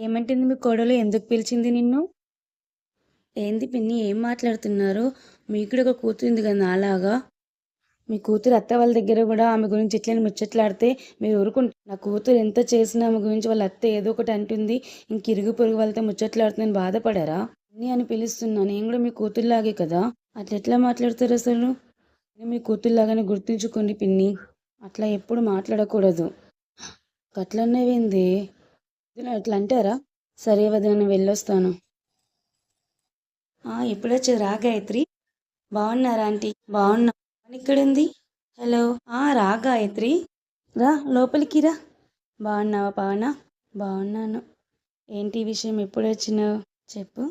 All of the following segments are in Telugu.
ఏమంటుంది మీ కోడలు? ఎందుకు పిలిచింది నిన్ను? ఏంది పిన్ని ఏం మాట్లాడుతున్నారు? మీకు కూడా ఒక కూతురుంది కదా నాలాగా. మీ కూతురు అత్త వాళ్ళ దగ్గర కూడా ఆమె గురించి ఇట్లని ముచ్చట్లాడితే మీరు ఊరుకుంటారు? నా కూతురు ఎంత చేసినా ఆమె గురించి వాళ్ళ అత్త ఏదో ఒకటి అంటుంది. ఇంక ఇరుగు పొరుగు వాళ్ళతో ముచ్చట్లాడుతుందని బాధపడారా? పిన్ని అని పిలుస్తున్నా, నేను కూడా మీ కూతురులాగే కదా. అట్లా ఎట్లా మాట్లాడతారు అసలు? నేను మీ కూతురులాగానే గుర్తుంచుకోండి పిన్ని. అట్లా ఎప్పుడు మాట్లాడకూడదు. గట్లన్నవేంది? ఇట్లా అంటారా? సరే వదిన, నేను వెళ్ళొస్తాను. ఎప్పుడొచ్చావు రా గాయత్రి? బాగున్నారా ఆంటీ? బాగున్నా. ఇక్కడుంది. హలో. రా గాయత్రి. రా లోపలికి రా. బాగున్నావా పవన? బాగున్నాను. ఏంటి ఈ విషయం, ఎప్పుడు వచ్చినావు? చెప్పు.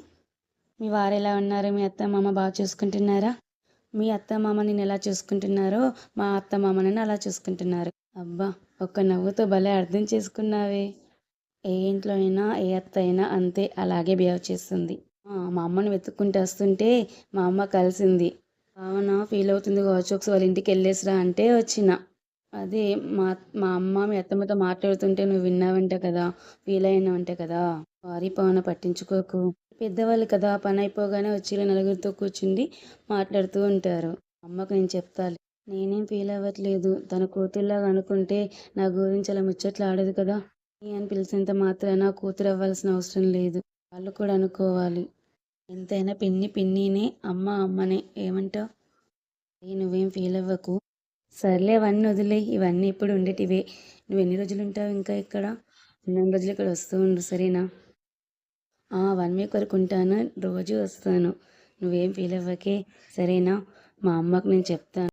మీ వారు ఎలా ఉన్నారు? మీ అత్త మామ బాగా చూసుకుంటున్నారా? మీ అత్త మామ నేను ఎలా చూసుకుంటున్నారో మా అత్త మామ నన్ను అలా చూసుకుంటున్నారు. అబ్బా, ఒక్క నవ్వుతో భలే అర్థం చేసుకున్నావే. ఏ ఇంట్లో అయినా ఏ అత్త అయినా అంతే, అలాగే బిహేవ్ చేస్తుంది. మా అమ్మని వెతుక్కుంటూ వస్తుంటే మా అమ్మ కలిసింది. అవునా, ఫీల్ అవుతుంది కావచ్చు, ఒకసారి వాళ్ళ ఇంటికి వెళ్ళేసిరా అంటే వచ్చిన. అదే మా మా అమ్మ మీ అత్తమ్మతో మాట్లాడుతుంటే నువ్వు విన్నావంట కదా, ఫీల్ అయినావంట కదా. సారీ పవన, పట్టించుకోకు. పెద్దవాళ్ళు కదా, పని అయిపోగానే వచ్చి ఇలా నలుగురితో కూర్చుండి మాట్లాడుతూ ఉంటారు. అమ్మకు నేను చెప్తాను. నేనేం ఫీల్ అవ్వట్లేదు. తన కూతుర్లాగా అనుకుంటే నా గురించి అలా ముచ్చట్లు ఆడదు కదా. నీ అని పిలిచినంత మాత్రాన కూతురు అవ్వాల్సిన అవసరం లేదు. వాళ్ళు కూడా అనుకోవాలి. ఎంతైనా పిన్ని పిన్నినే, అమ్మ అమ్మనే. ఏమంటావు? నువ్వేం ఫీల్ అవ్వకు. సర్లే, అవన్నీ వదిలే. ఇవన్నీ ఇప్పుడు ఉండేటివే. నువ్వు ఎన్ని రోజులు ఉంటావు ఇంకా ఇక్కడ? 2 రోజులు ఇక్కడ వస్తూ ఉండు, సరేనా? 1 వీక్ వరకు ఉంటాను, రోజు వస్తాను. నువ్వేం ఫీల్ అవ్వకే, సరేనా? మా అమ్మకు నేను చెప్తాను.